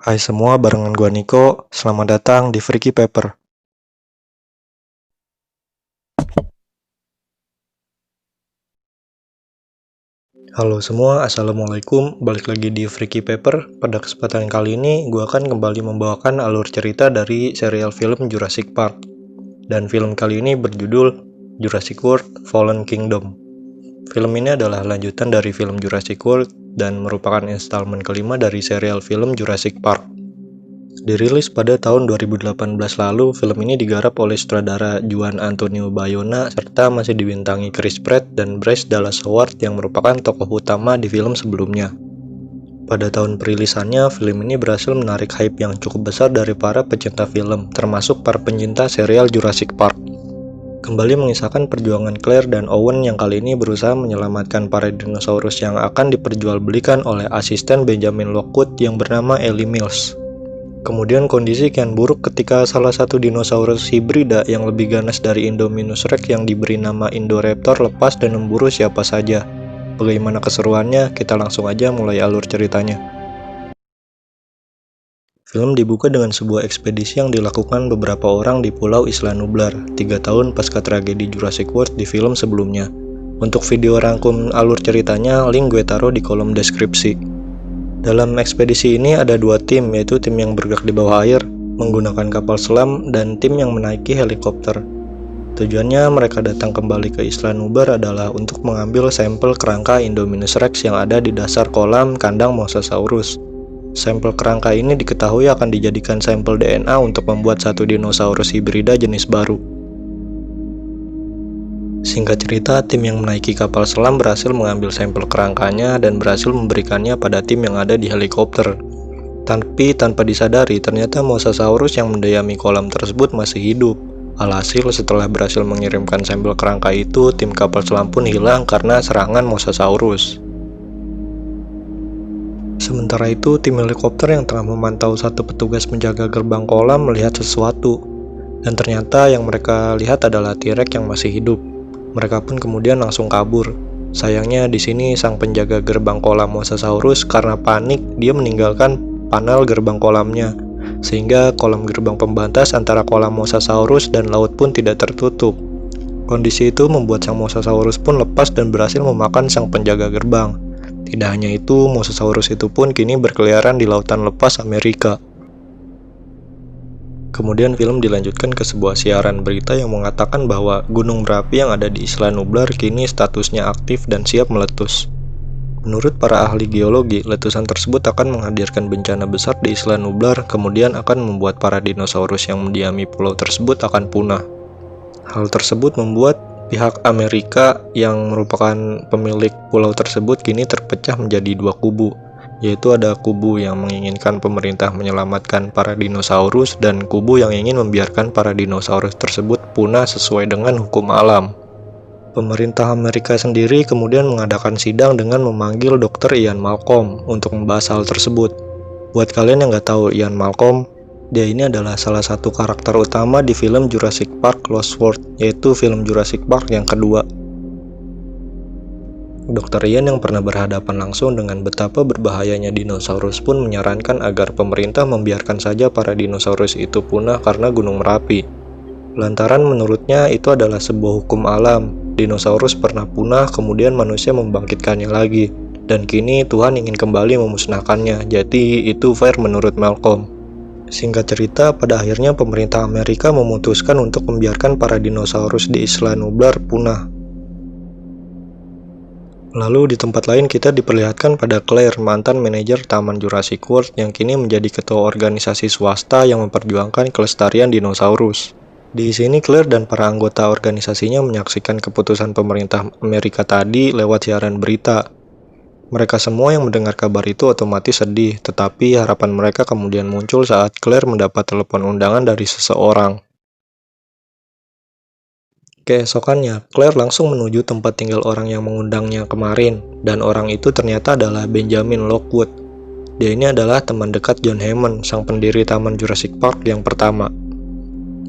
Hai semua, barengan gua Niko. Selamat datang di Freaky Paper. Halo semua, assalamualaikum. Balik lagi di Freaky Paper. Pada kesempatan kali ini, gua akan kembali membawakan alur cerita dari serial film Jurassic Park. Dan film kali ini berjudul Jurassic World Fallen Kingdom. Film ini adalah lanjutan dari film Jurassic World dan merupakan instalmen kelima dari serial film Jurassic Park. Dirilis pada tahun 2018 lalu, film ini digarap oleh sutradara Juan Antonio Bayona serta masih dibintangi Chris Pratt dan Bryce Dallas Howard yang merupakan tokoh utama di film sebelumnya. Pada tahun perilisannya, film ini berhasil menarik hype yang cukup besar dari para pecinta film, termasuk para pencinta serial Jurassic Park. Kembali mengisahkan perjuangan Claire dan Owen yang kali ini berusaha menyelamatkan para dinosaurus yang akan diperjualbelikan oleh asisten Benjamin Lockwood yang bernama Ellie Mills. Kemudian kondisi kian buruk ketika salah satu dinosaurus hibrida yang lebih ganas dari Indominus Rex yang diberi nama Indoraptor lepas dan memburu siapa saja. Bagaimana keseruannya? Kita langsung aja mulai alur ceritanya. Film dibuka dengan sebuah ekspedisi yang dilakukan beberapa orang di Pulau Isla Nublar, 3 tahun pasca tragedi Jurassic World di film sebelumnya. Untuk video rangkum alur ceritanya, link gue taruh di kolom deskripsi. Dalam ekspedisi ini ada dua tim, yaitu tim yang bergerak di bawah air, menggunakan kapal selam, dan tim yang menaiki helikopter. Tujuannya mereka datang kembali ke Isla Nublar adalah untuk mengambil sampel kerangka Indominus Rex yang ada di dasar kolam kandang Mosasaurus. Sampel kerangka ini diketahui akan dijadikan sampel DNA untuk membuat satu dinosaurus hibrida jenis baru. Singkat cerita, tim yang menaiki kapal selam berhasil mengambil sampel kerangkanya dan berhasil memberikannya pada tim yang ada di helikopter. Tapi tanpa disadari, ternyata Mosasaurus yang mendiami kolam tersebut masih hidup. Alhasil, setelah berhasil mengirimkan sampel kerangka itu, tim kapal selam pun hilang karena serangan Mosasaurus. Sementara itu, tim helikopter yang tengah memantau satu petugas penjaga gerbang kolam melihat sesuatu. Dan ternyata yang mereka lihat adalah T-Rex yang masih hidup. Mereka pun kemudian langsung kabur. Sayangnya di sini sang penjaga gerbang kolam Mosasaurus karena panik dia meninggalkan panel gerbang kolamnya, sehingga kolam gerbang pembatas antara kolam Mosasaurus dan laut pun tidak tertutup. Kondisi itu membuat sang Mosasaurus pun lepas dan berhasil memakan sang penjaga gerbang. Tidak hanya itu, Mosasaurus itu pun kini berkeliaran di lautan lepas Amerika. Kemudian film dilanjutkan ke sebuah siaran berita yang mengatakan bahwa gunung berapi yang ada di Isla Nublar kini statusnya aktif dan siap meletus. Menurut para ahli geologi, letusan tersebut akan menghadirkan bencana besar di Isla Nublar, kemudian akan membuat para dinosaurus yang mendiami pulau tersebut akan punah. Hal tersebut membuat pihak Amerika yang merupakan pemilik pulau tersebut kini terpecah menjadi dua kubu, yaitu ada kubu yang menginginkan pemerintah menyelamatkan para dinosaurus dan kubu yang ingin membiarkan para dinosaurus tersebut punah sesuai dengan hukum alam. Pemerintah Amerika sendiri kemudian mengadakan sidang dengan memanggil Dr. Ian Malcolm untuk membahas hal tersebut. Buat kalian yang nggak tahu Ian Malcolm, dia ini adalah salah satu karakter utama di film Jurassic Park Lost World, yaitu film Jurassic Park yang kedua. Dr. Ian yang pernah berhadapan langsung dengan betapa berbahayanya dinosaurus pun menyarankan agar pemerintah membiarkan saja para dinosaurus itu punah karena Gunung Merapi. Lantaran menurutnya itu adalah sebuah hukum alam. Dinosaurus pernah punah, kemudian manusia membangkitkannya lagi. Dan kini Tuhan ingin kembali memusnahkannya, jadi itu fair menurut Malcolm. Singkat cerita, pada akhirnya pemerintah Amerika memutuskan untuk membiarkan para dinosaurus di Isla Nublar punah. Lalu di tempat lain kita diperlihatkan pada Claire, mantan manajer Taman Jurassic World yang kini menjadi ketua organisasi swasta yang memperjuangkan kelestarian dinosaurus. Di sini Claire dan para anggota organisasinya menyaksikan keputusan pemerintah Amerika tadi lewat siaran berita. Mereka semua yang mendengar kabar itu otomatis sedih, tetapi harapan mereka kemudian muncul saat Claire mendapat telepon undangan dari seseorang. Keesokannya, Claire langsung menuju tempat tinggal orang yang mengundangnya kemarin, dan orang itu ternyata adalah Benjamin Lockwood. Dia ini adalah teman dekat John Hammond, sang pendiri Taman Jurassic Park yang pertama.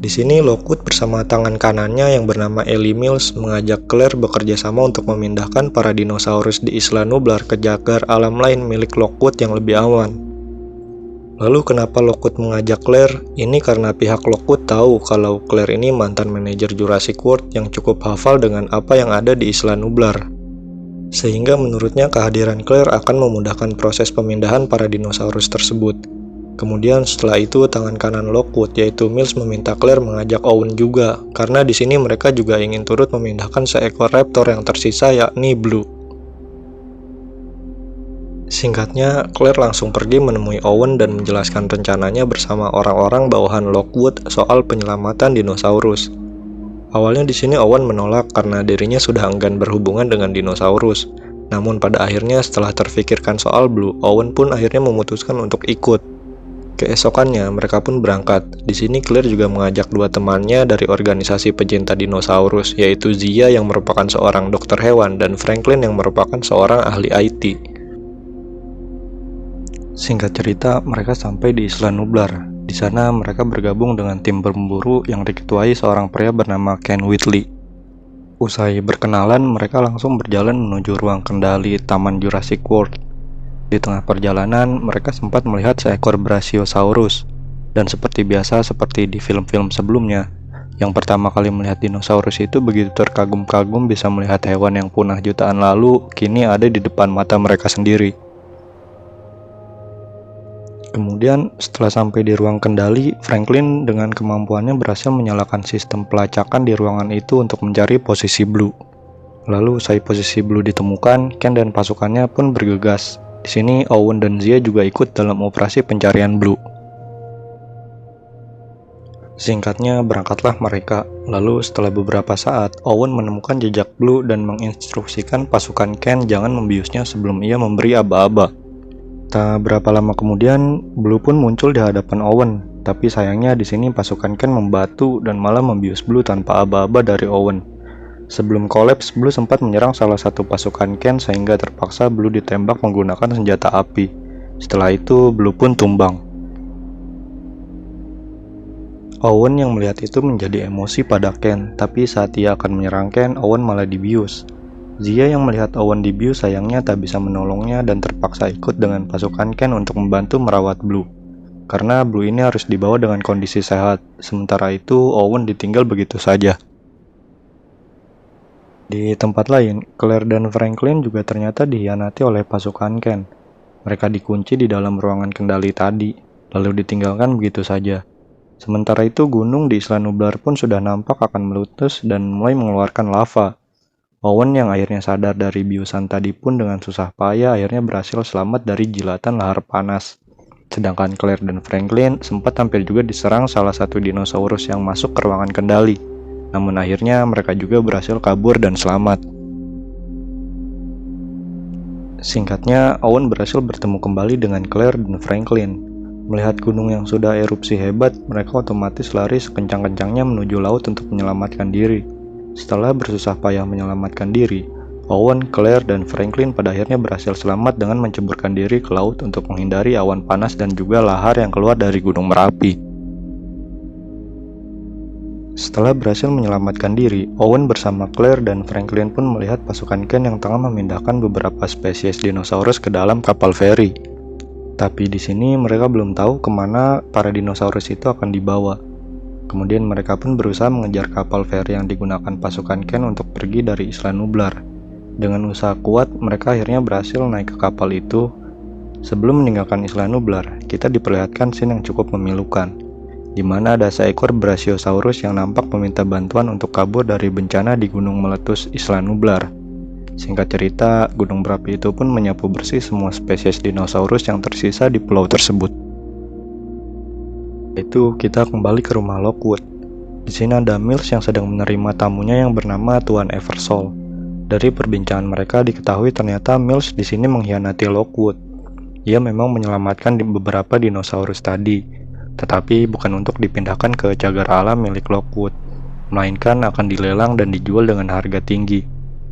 Di sini Lockwood bersama tangan kanannya yang bernama Ellie Mills mengajak Claire bekerja sama untuk memindahkan para dinosaurus di Isla Nublar ke jagar alam lain milik Lockwood yang lebih aman. Lalu kenapa Lockwood mengajak Claire? Ini karena pihak Lockwood tahu kalau Claire ini mantan manajer Jurassic World yang cukup hafal dengan apa yang ada di Isla Nublar. Sehingga menurutnya kehadiran Claire akan memudahkan proses pemindahan para dinosaurus tersebut. Kemudian setelah itu tangan kanan Lockwood yaitu Mills meminta Claire mengajak Owen juga, karena di sini mereka juga ingin turut memindahkan seekor raptor yang tersisa yakni Blue. Singkatnya, Claire langsung pergi menemui Owen dan menjelaskan rencananya bersama orang-orang bawahan Lockwood soal penyelamatan dinosaurus. Awalnya di sini Owen menolak karena dirinya sudah enggan berhubungan dengan dinosaurus. Namun pada akhirnya setelah terfikirkan soal Blue, Owen pun akhirnya memutuskan untuk ikut. Keesokannya mereka pun berangkat. Di sini Claire juga mengajak dua temannya dari organisasi pecinta dinosaurus, yaitu Zia yang merupakan seorang dokter hewan dan Franklin yang merupakan seorang ahli IT. Singkat cerita, mereka sampai di Isla Nublar. Di sana mereka bergabung dengan tim pemburu yang diketuai seorang pria bernama Ken Whitley. Usai berkenalan, mereka langsung berjalan menuju ruang kendali Taman Jurassic World. Di tengah perjalanan, mereka sempat melihat seekor Brachiosaurus. Dan seperti biasa, seperti di film-film sebelumnya, yang pertama kali melihat dinosaurus itu begitu terkagum-kagum bisa melihat hewan yang punah jutaan lalu, kini ada di depan mata mereka sendiri. Kemudian setelah sampai di ruang kendali, Franklin dengan kemampuannya berhasil menyalakan sistem pelacakan di ruangan itu untuk mencari posisi Blue. Lalu usai posisi Blue ditemukan, Ken dan pasukannya pun bergegas. Di sini Owen dan Zia juga ikut dalam operasi pencarian Blue. Singkatnya, berangkatlah mereka. Lalu setelah beberapa saat, Owen menemukan jejak Blue dan menginstruksikan pasukan Ken jangan membiusnya sebelum ia memberi aba-aba. Tak berapa lama kemudian, Blue pun muncul di hadapan Owen, tapi sayangnya di sini pasukan Ken membatu dan malah membius Blue tanpa aba-aba dari Owen. Sebelum kolaps, Blue sempat menyerang salah satu pasukan Ken sehingga terpaksa Blue ditembak menggunakan senjata api. Setelah itu, Blue pun tumbang. Owen yang melihat itu menjadi emosi pada Ken, tapi saat ia akan menyerang Ken, Owen malah dibius. Zia yang melihat Owen dibius sayangnya tak bisa menolongnya dan terpaksa ikut dengan pasukan Ken untuk membantu merawat Blue. Karena Blue ini harus dibawa dengan kondisi sehat, sementara itu Owen ditinggal begitu saja. Di tempat lain, Claire dan Franklin juga ternyata dikhianati oleh pasukan Ken. Mereka dikunci di dalam ruangan kendali tadi, lalu ditinggalkan begitu saja. Sementara itu gunung di Isla Nublar pun sudah nampak akan meletus dan mulai mengeluarkan lava. Owen yang akhirnya sadar dari biusan tadi pun dengan susah payah akhirnya berhasil selamat dari jilatan lahar panas. Sedangkan Claire dan Franklin sempat hampir juga diserang salah satu dinosaurus yang masuk ke ruangan kendali. Namun akhirnya mereka juga berhasil kabur dan selamat. Singkatnya, Owen berhasil bertemu kembali dengan Claire dan Franklin. Melihat gunung yang sudah erupsi hebat, mereka otomatis lari sekencang-kencangnya menuju laut untuk menyelamatkan diri. Setelah bersusah payah menyelamatkan diri, Owen, Claire, dan Franklin pada akhirnya berhasil selamat dengan menceburkan diri ke laut untuk menghindari awan panas dan juga lahar yang keluar dari Gunung Merapi. Setelah berhasil menyelamatkan diri, Owen bersama Claire dan Franklin pun melihat pasukan Ken yang tengah memindahkan beberapa spesies dinosaurus ke dalam kapal feri. Tapi di sini mereka belum tahu kemana para dinosaurus itu akan dibawa. Kemudian mereka pun berusaha mengejar kapal feri yang digunakan pasukan Ken untuk pergi dari Isla Nublar. Dengan usaha kuat, mereka akhirnya berhasil naik ke kapal itu. Sebelum meninggalkan Isla Nublar, kita diperlihatkan scene yang cukup memilukan, di mana ada seekor Brachiosaurus yang nampak meminta bantuan untuk kabur dari bencana di gunung meletus Isla Nublar. Singkat cerita, gunung berapi itu pun menyapu bersih semua spesies dinosaurus yang tersisa di pulau tersebut. Itu kita kembali ke rumah Lockwood. Di sini ada Mills yang sedang menerima tamunya yang bernama Tuan Eversole. Dari perbincangan mereka diketahui ternyata Mills di sini mengkhianati Lockwood. Ia memang menyelamatkan beberapa dinosaurus tadi, tetapi bukan untuk dipindahkan ke cagar alam milik Lockwood, melainkan akan dilelang dan dijual dengan harga tinggi.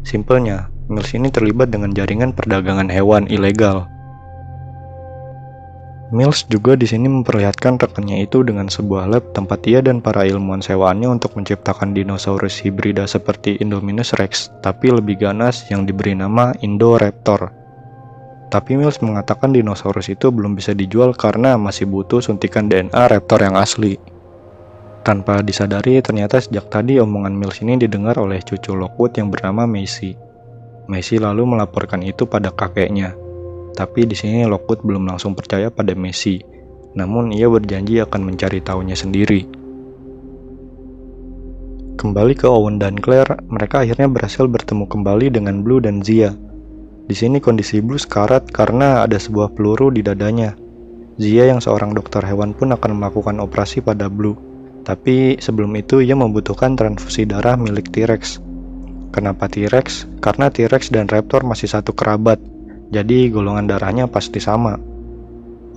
Simpelnya, Mills ini terlibat dengan jaringan perdagangan hewan ilegal. Mills juga di sini memperlihatkan rekannya itu dengan sebuah lab tempat ia dan para ilmuwan sewaannya untuk menciptakan dinosaurus hibrida seperti Indominus Rex, tapi lebih ganas yang diberi nama Indoraptor. Tapi Mills mengatakan dinosaurus itu belum bisa dijual karena masih butuh suntikan DNA raptor yang asli. Tanpa disadari, ternyata sejak tadi omongan Mills ini didengar oleh cucu Lockwood yang bernama Macy. Macy lalu melaporkan itu pada kakeknya. Tapi di sini Lockwood belum langsung percaya pada Macy. Namun ia berjanji akan mencari tahunya sendiri. Kembali ke Owen dan Claire, mereka akhirnya berhasil bertemu kembali dengan Blue dan Zia. Di sini kondisi Blue sekarat karena ada sebuah peluru di dadanya. Zia yang seorang dokter hewan pun akan melakukan operasi pada Blue. Tapi sebelum itu ia membutuhkan transfusi darah milik T-Rex. Kenapa T-Rex? Karena T-Rex dan Raptor masih satu kerabat, jadi golongan darahnya pasti sama.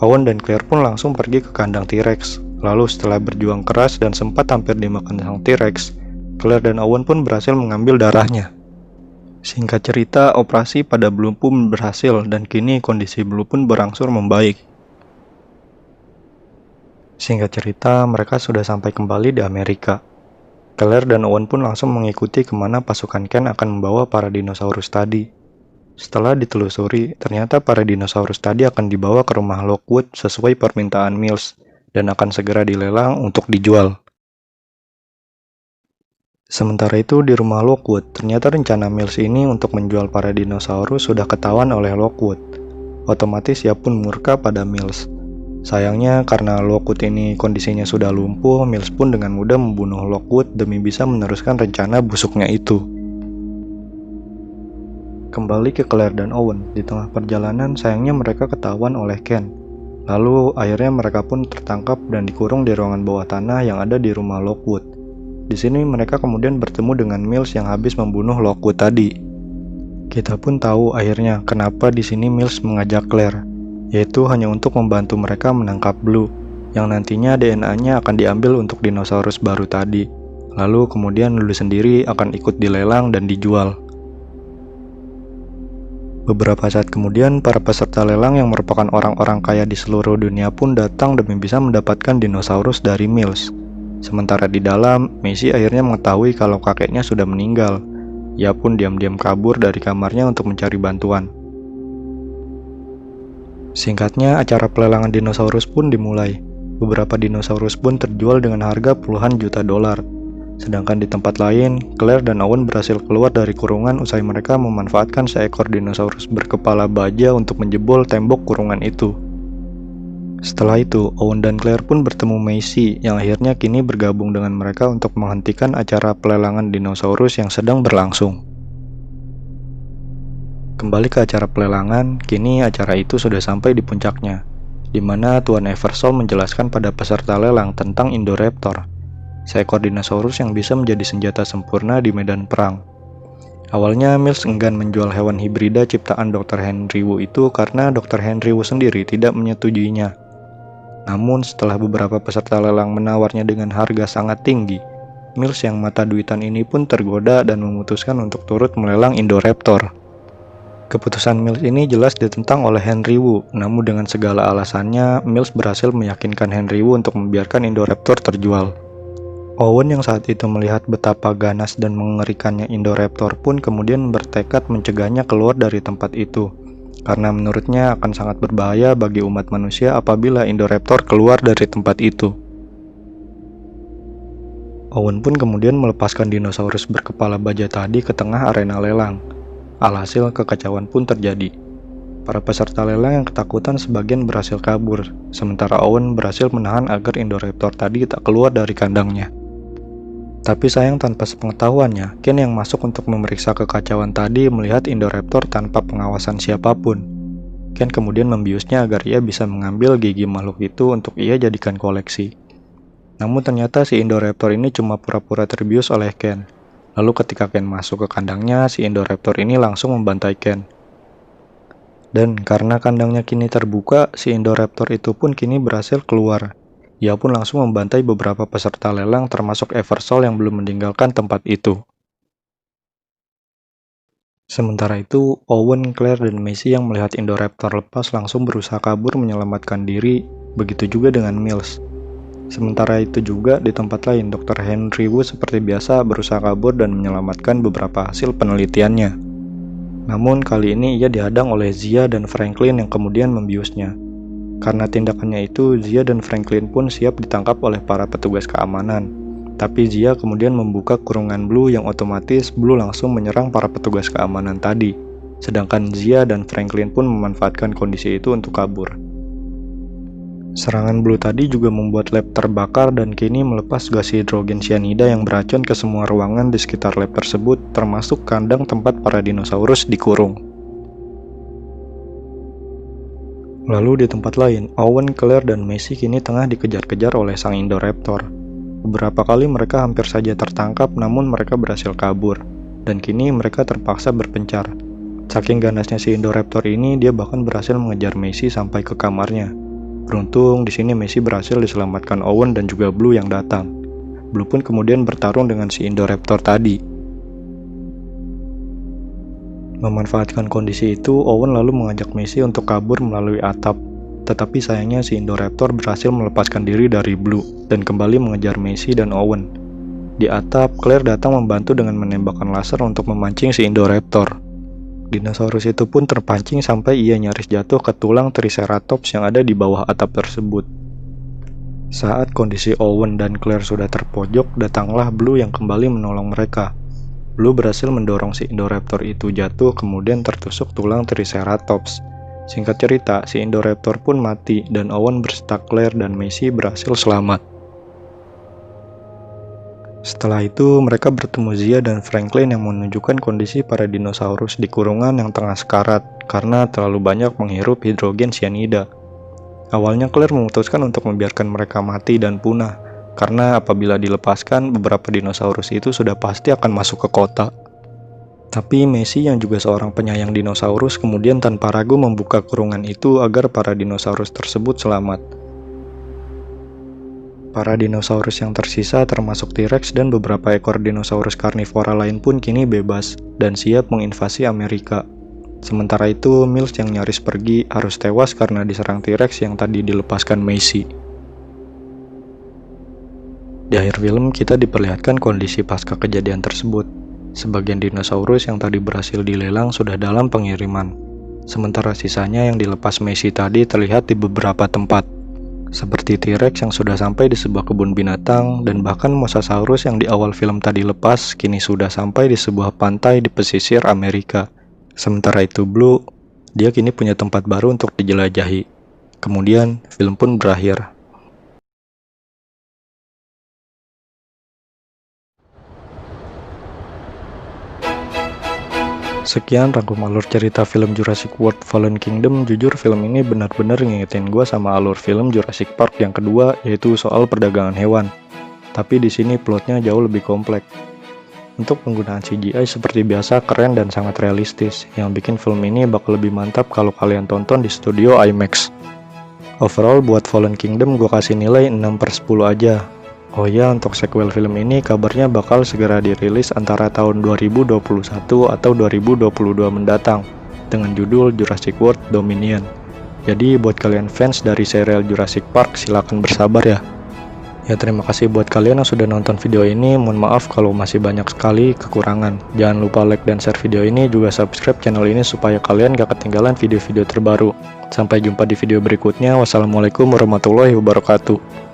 Owen dan Claire pun langsung pergi ke kandang T-Rex. Lalu setelah berjuang keras dan sempat hampir dimakan sang T-Rex, Claire dan Owen pun berhasil mengambil darahnya. Singkat cerita, operasi pada Blue pun berhasil dan kini kondisi Blue pun berangsur membaik. Singkat cerita, mereka sudah sampai kembali di Amerika. Claire dan Owen pun langsung mengikuti kemana pasukan Ken akan membawa para dinosaurus tadi. Setelah ditelusuri, ternyata para dinosaurus tadi akan dibawa ke rumah Lockwood sesuai permintaan Mills dan akan segera dilelang untuk dijual. Sementara itu di rumah Lockwood, ternyata rencana Mills ini untuk menjual para dinosaurus sudah ketahuan oleh Lockwood. Otomatis ia pun murka pada Mills. Sayangnya karena Lockwood ini kondisinya sudah lumpuh, Mills pun dengan mudah membunuh Lockwood demi bisa meneruskan rencana busuknya itu. Kembali ke Claire dan Owen, di tengah perjalanan sayangnya mereka ketahuan oleh Ken. Lalu akhirnya mereka pun tertangkap dan dikurung di ruangan bawah tanah yang ada di rumah Lockwood. Di sini mereka kemudian bertemu dengan Mills yang habis membunuh Lockwood tadi. Kita pun tahu akhirnya kenapa di sini Mills mengajak Claire, yaitu hanya untuk membantu mereka menangkap Blue, yang nantinya DNA-nya akan diambil untuk dinosaurus baru tadi. Lalu kemudian Blue sendiri akan ikut dilelang dan dijual. Beberapa saat kemudian, para peserta lelang yang merupakan orang-orang kaya di seluruh dunia pun datang demi bisa mendapatkan dinosaurus dari Mills. Sementara di dalam, Macy akhirnya mengetahui kalau kakeknya sudah meninggal. Ia pun diam-diam kabur dari kamarnya untuk mencari bantuan. Singkatnya, acara pelelangan dinosaurus pun dimulai. Beberapa dinosaurus pun terjual dengan harga puluhan juta dolar. Sedangkan di tempat lain, Claire dan Owen berhasil keluar dari kurungan usai mereka memanfaatkan seekor dinosaurus berkepala baja untuk menjebol tembok kurungan itu. Setelah itu, Owen dan Claire pun bertemu Macy yang akhirnya kini bergabung dengan mereka untuk menghentikan acara pelelangan dinosaurus yang sedang berlangsung. Kembali ke acara pelelangan, kini acara itu sudah sampai di puncaknya, di mana Tuan Eversole menjelaskan pada peserta lelang tentang Indoraptor, seekor dinosaurus yang bisa menjadi senjata sempurna di medan perang. Awalnya Mills enggan menjual hewan hibrida ciptaan Dr. Henry Wu itu karena Dr. Henry Wu sendiri tidak menyetujuinya. Namun setelah beberapa peserta lelang menawarnya dengan harga sangat tinggi, Mills yang mata duitan ini pun tergoda dan memutuskan untuk turut melelang Indoraptor. Keputusan Mills ini jelas ditentang oleh Henry Wu, namun dengan segala alasannya, Mills berhasil meyakinkan Henry Wu untuk membiarkan Indoraptor terjual. Owen yang saat itu melihat betapa ganas dan mengerikannya Indoraptor pun kemudian bertekad mencegahnya keluar dari tempat itu. Karena menurutnya akan sangat berbahaya bagi umat manusia apabila Indoraptor keluar dari tempat itu. Owen pun kemudian melepaskan dinosaurus berkepala baja tadi ke tengah arena lelang. Alhasil kekacauan pun terjadi. Para peserta lelang yang ketakutan sebagian berhasil kabur, sementara Owen berhasil menahan agar Indoraptor tadi tak keluar dari kandangnya. Tapi sayang tanpa sepengetahuannya, Ken yang masuk untuk memeriksa kekacauan tadi melihat Indoraptor tanpa pengawasan siapapun. Ken kemudian membiusnya agar ia bisa mengambil gigi makhluk itu untuk ia jadikan koleksi. Namun ternyata si Indoraptor ini cuma pura-pura terbius oleh Ken. Lalu ketika Ken masuk ke kandangnya, si Indoraptor ini langsung membantai Ken. Dan karena kandangnya kini terbuka, si Indoraptor itu pun kini berhasil keluar. Ia pun langsung membantai beberapa peserta lelang termasuk Eversole yang belum meninggalkan tempat itu. Sementara itu, Owen, Claire, dan Macy yang melihat Indoraptor lepas langsung berusaha kabur menyelamatkan diri, begitu juga dengan Mills. Sementara itu juga di tempat lain, Dr. Henry Wu seperti biasa berusaha kabur dan menyelamatkan beberapa hasil penelitiannya. Namun kali ini ia dihadang oleh Zia dan Franklin yang kemudian membiusnya. Karena tindakannya itu, Zia dan Franklin pun siap ditangkap oleh para petugas keamanan. Tapi Zia kemudian membuka kurungan Blue yang otomatis Blue langsung menyerang para petugas keamanan tadi. Sedangkan Zia dan Franklin pun memanfaatkan kondisi itu untuk kabur. Serangan Blue tadi juga membuat lab terbakar dan kini melepas gas hidrogen cyanida yang beracun ke semua ruangan di sekitar lab tersebut, termasuk kandang tempat para dinosaurus dikurung. Lalu di tempat lain, Owen, Claire, dan Macy kini tengah dikejar-kejar oleh sang Indoraptor. Beberapa kali mereka hampir saja tertangkap, namun mereka berhasil kabur, dan kini mereka terpaksa berpencar. Saking ganasnya si Indoraptor ini, dia bahkan berhasil mengejar Macy sampai ke kamarnya. Beruntung di sini Macy berhasil diselamatkan Owen dan juga Blue yang datang. Blue pun kemudian bertarung dengan si Indoraptor tadi. Memanfaatkan kondisi itu, Owen lalu mengajak Macy untuk kabur melalui atap. Tetapi sayangnya si Indoraptor berhasil melepaskan diri dari Blue dan kembali mengejar Macy dan Owen. Di atap, Claire datang membantu dengan menembakkan laser untuk memancing si Indoraptor. Dinosaurus itu pun terpancing sampai ia nyaris jatuh ke tulang Triceratops yang ada di bawah atap tersebut. Saat kondisi Owen dan Claire sudah terpojok, datanglah Blue yang kembali menolong mereka. Blue berhasil mendorong si Indoraptor itu jatuh, kemudian tertusuk tulang Triceratops. Singkat cerita, si Indoraptor pun mati dan Owen berserta Claire dan Macy berhasil selamat. Setelah itu, mereka bertemu Zia dan Franklin yang menunjukkan kondisi para dinosaurus di kurungan yang tengah sekarat karena terlalu banyak menghirup hidrogen cyanida. Awalnya Claire memutuskan untuk membiarkan mereka mati dan punah, karena apabila dilepaskan, beberapa dinosaurus itu sudah pasti akan masuk ke kota. Tapi Macy yang juga seorang penyayang dinosaurus kemudian tanpa ragu membuka kurungan itu agar para dinosaurus tersebut selamat. Para dinosaurus yang tersisa termasuk T-Rex dan beberapa ekor dinosaurus karnivora lain pun kini bebas dan siap menginvasi Amerika. Sementara itu, Mills yang nyaris pergi harus tewas karena diserang T-Rex yang tadi dilepaskan Macy. Di akhir film, kita diperlihatkan kondisi pasca kejadian tersebut. Sebagian dinosaurus yang tadi berhasil dilelang sudah dalam pengiriman. Sementara sisanya yang dilepas Macy tadi terlihat di beberapa tempat. Seperti T-Rex yang sudah sampai di sebuah kebun binatang, dan bahkan Mosasaurus yang di awal film tadi lepas, kini sudah sampai di sebuah pantai di pesisir Amerika. Sementara itu Blue, dia kini punya tempat baru untuk dijelajahi. Kemudian, film pun berakhir. Sekian rangkum alur cerita film Jurassic World Fallen Kingdom. Jujur film ini benar-benar ngingetin gue sama alur film Jurassic Park yang kedua, yaitu soal perdagangan hewan. Tapi di sini plotnya jauh lebih kompleks. Untuk penggunaan CGI seperti biasa keren dan sangat realistis, yang bikin film ini bakal lebih mantap kalau kalian tonton di studio IMAX. Overall buat Fallen Kingdom gue kasih nilai 6/10 aja. Oh ya, untuk sequel film ini kabarnya bakal segera dirilis antara tahun 2021 atau 2022 mendatang dengan judul Jurassic World Dominion. Jadi buat kalian fans dari serial Jurassic Park silakan bersabar ya. Ya terima kasih buat kalian yang sudah nonton video ini. Mohon maaf kalau masih banyak sekali kekurangan. Jangan lupa like dan share video ini, juga subscribe channel ini supaya kalian gak ketinggalan video-video terbaru. Sampai jumpa di video berikutnya. Wassalamualaikum warahmatullahi wabarakatuh.